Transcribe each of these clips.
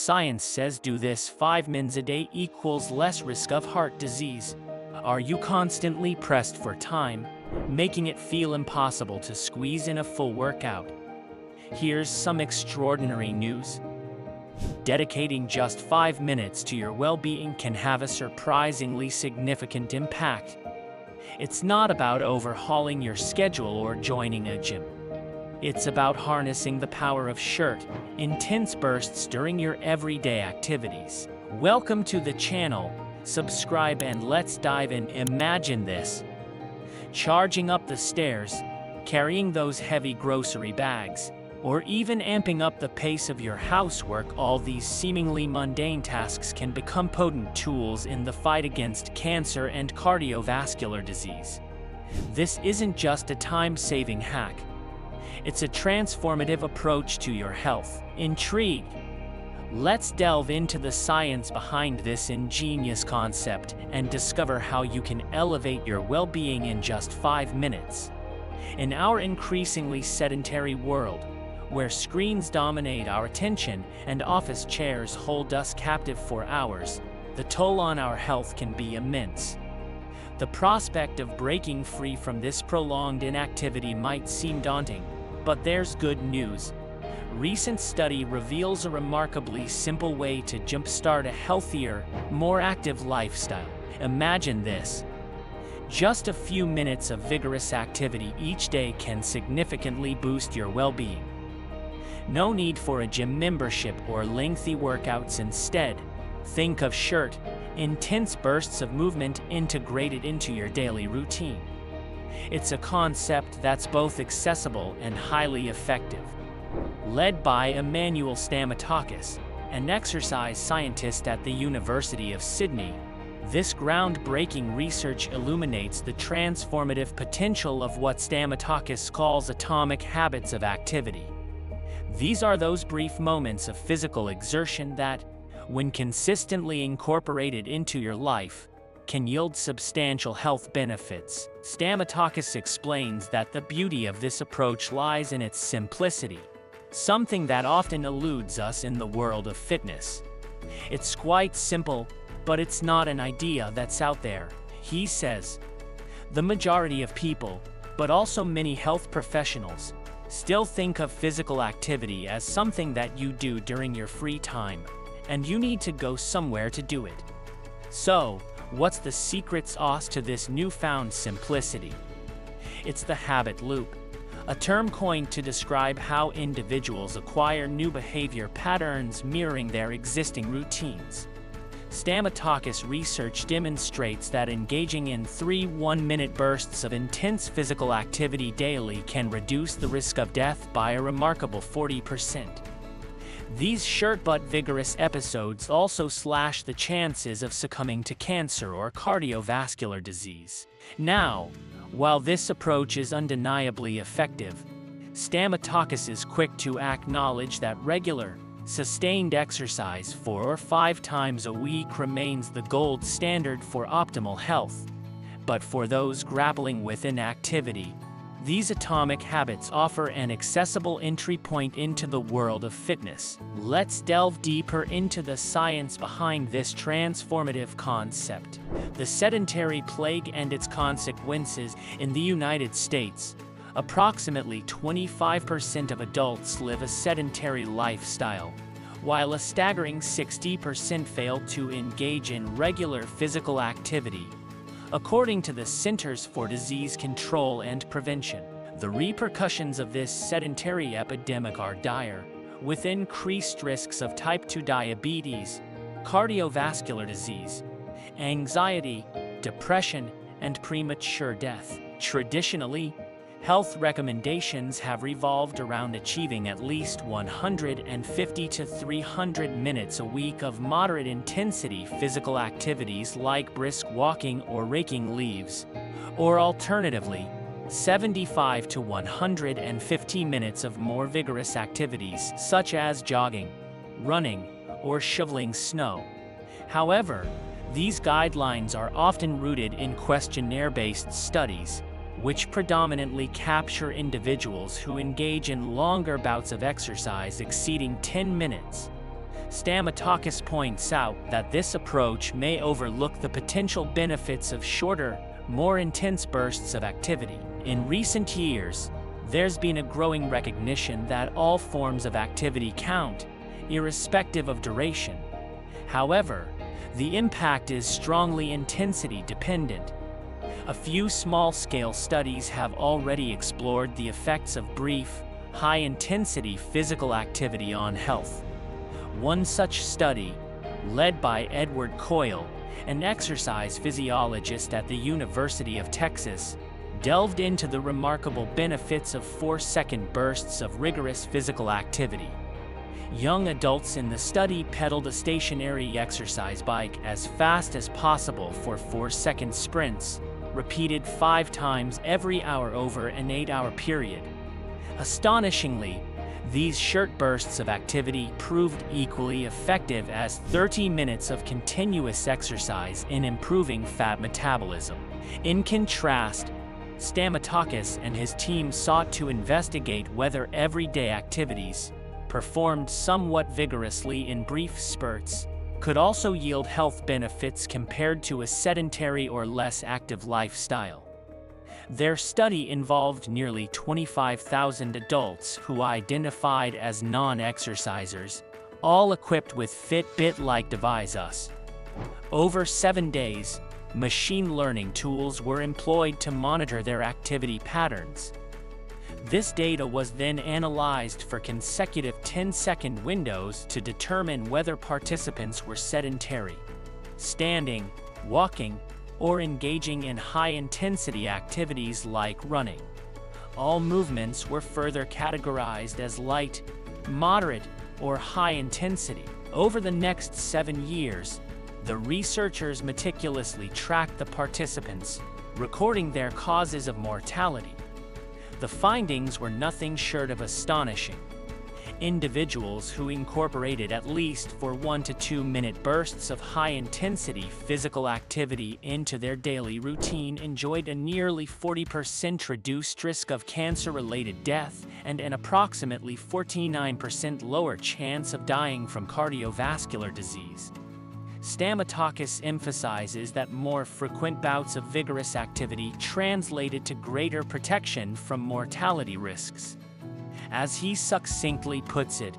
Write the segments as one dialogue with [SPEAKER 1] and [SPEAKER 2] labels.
[SPEAKER 1] Science says do this 5 minutes a day equals less risk of heart disease. Are you constantly pressed for time, making it feel impossible to squeeze in a full workout? Here's some extraordinary news. Dedicating just 5 minutes to your well-being can have a surprisingly significant impact. It's not about overhauling your schedule or joining a gym. It's about harnessing the power of short, intense bursts during your everyday activities. Welcome to the channel. Subscribe and let's dive in. Imagine this. Charging up the stairs, carrying those heavy grocery bags, or even amping up the pace of your housework. All these seemingly mundane tasks can become potent tools in the fight against cancer and cardiovascular disease. This isn't just a time-saving hack. It's a transformative approach to your health. Intrigued? Let's delve into the science behind this ingenious concept and discover how you can elevate your well-being in just 5 minutes. In our increasingly sedentary world, where screens dominate our attention and office chairs hold us captive for hours, the toll on our health can be immense. The prospect of breaking free from this prolonged inactivity might seem daunting, but there's good news. Recent study reveals a remarkably simple way to jumpstart a healthier, more active lifestyle. Imagine this. Just a few minutes of vigorous activity each day can significantly boost your well-being. No need for a gym membership or lengthy workouts. Instead, think of short, intense bursts of movement integrated into your daily routine. It's a concept that's both accessible and highly effective. Led by Emmanuel Stamatakis, an exercise scientist at the University of Sydney, this groundbreaking research illuminates the transformative potential of what Stamatakis calls atomic habits of activity. These are those brief moments of physical exertion that, when consistently incorporated into your life, can yield substantial health benefits. Stamatakis explains that the beauty of this approach lies in its simplicity, something that often eludes us in the world of fitness. It's quite simple, but it's not an idea that's out there. He says, the majority of people, but also many health professionals, still think of physical activity as something that you do during your free time, and you need to go somewhere to do it. So, what's the secret sauce to this newfound simplicity? It's the habit loop, a term coined to describe how individuals acquire new behavior patterns mirroring their existing routines. Stamatakis research demonstrates that engaging in 3 one-minute bursts of intense physical activity daily can reduce the risk of death by a remarkable 40%. These short but vigorous episodes also slash the chances of succumbing to cancer or cardiovascular disease. Now, while this approach is undeniably effective, Stamatakis is quick to acknowledge that regular, sustained exercise 4 or 5 times a week remains the gold standard for optimal health. But for those grappling with inactivity, these atomic habits offer an accessible entry point into the world of fitness. Let's delve deeper into the science behind this transformative concept. The sedentary plague and its consequences. In the United States, approximately 25% of adults live a sedentary lifestyle, while a staggering 60% fail to engage in regular physical activity. According to the Centers for Disease Control and Prevention, the repercussions of this sedentary epidemic are dire, with increased risks of type 2 diabetes, cardiovascular disease, anxiety, depression, and premature death. Traditionally, health recommendations have revolved around achieving at least 150 to 300 minutes a week of moderate-intensity physical activities like brisk walking or raking leaves, or alternatively, 75 to 150 minutes of more vigorous activities such as jogging, running, or shoveling snow. However, these guidelines are often rooted in questionnaire-based studies, which predominantly capture individuals who engage in longer bouts of exercise exceeding 10 minutes. Stamatakis points out that this approach may overlook the potential benefits of shorter, more intense bursts of activity. In recent years, there's been a growing recognition that all forms of activity count, irrespective of duration. However, the impact is strongly intensity dependent. A few small-scale studies have already explored the effects of brief, high-intensity physical activity on health. One such study, led by Edward Coyle, an exercise physiologist at the University of Texas, delved into the remarkable benefits of 4-second bursts of rigorous physical activity. Young adults in the study pedaled a stationary exercise bike as fast as possible for 4-second sprints, repeated 5 times every hour over an 8-hour period. Astonishingly, these short bursts of activity proved equally effective as 30 minutes of continuous exercise in improving fat metabolism. In contrast, Stamatakis and his team sought to investigate whether everyday activities, performed somewhat vigorously in brief spurts, could also yield health benefits compared to a sedentary or less active lifestyle. Their study involved nearly 25,000 adults who identified as non-exercisers, all equipped with Fitbit-like devices. Over 7 days, machine learning tools were employed to monitor their activity patterns. This data was then analyzed for consecutive 10-second windows to determine whether participants were sedentary, standing, walking, or engaging in high-intensity activities like running. All movements were further categorized as light, moderate, or high intensity. Over the next 7 years, the researchers meticulously tracked the participants, recording their causes of mortality. The findings were nothing short of astonishing. Individuals who incorporated at least 1 to 2 minute bursts of high-intensity physical activity into their daily routine enjoyed a nearly 40% reduced risk of cancer-related death and an approximately 49% lower chance of dying from cardiovascular disease. Stamatakis emphasizes that more frequent bouts of vigorous activity translated to greater protection from mortality risks. As he succinctly puts it,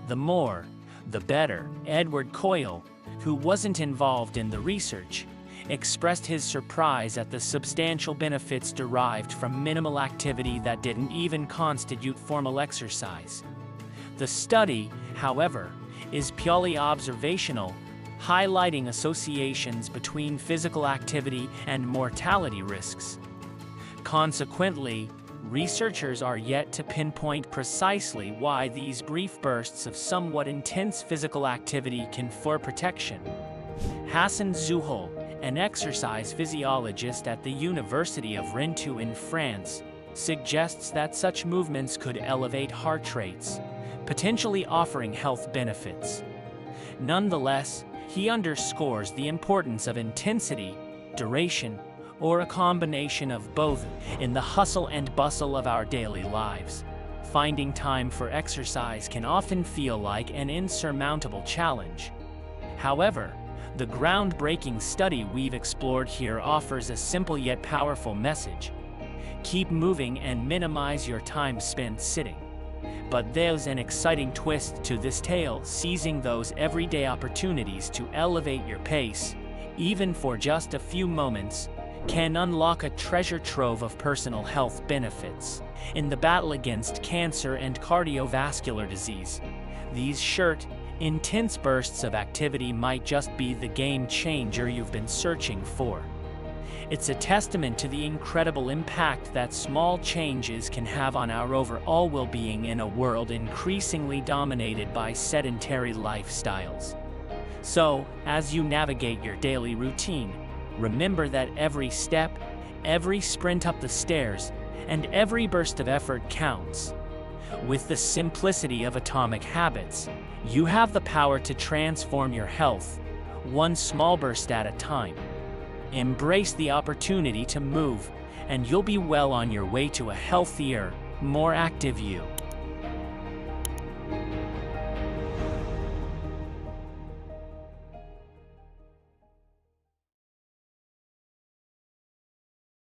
[SPEAKER 1] the more, the better. Edward Coyle, who wasn't involved in the research, expressed his surprise at the substantial benefits derived from minimal activity that didn't even constitute formal exercise. The study, however, is purely observational, highlighting associations between physical activity and mortality risks. Consequently, researchers are yet to pinpoint precisely why these brief bursts of somewhat intense physical activity confer protection. Hassan Zouhol, an exercise physiologist at the University of Rennes in France, suggests that such movements could elevate heart rates, potentially offering health benefits. Nonetheless, he underscores the importance of intensity, duration, or a combination of both in the hustle and bustle of our daily lives. Finding time for exercise can often feel like an insurmountable challenge. However, the groundbreaking study we've explored here offers a simple yet powerful message. Keep moving and minimize your time spent sitting. But there's an exciting twist to this tale. Seizing those everyday opportunities to elevate your pace, even for just a few moments, can unlock a treasure trove of personal health benefits. In the battle against cancer and cardiovascular disease, these short, intense bursts of activity might just be the game changer you've been searching for. It's a testament to the incredible impact that small changes can have on our overall well-being in a world increasingly dominated by sedentary lifestyles. So, as you navigate your daily routine, remember that every step, every sprint up the stairs, and every burst of effort counts. With the simplicity of atomic habits, you have the power to transform your health, one small burst at a time. Embrace the opportunity to move, and you'll be well on your way to a healthier, more active you.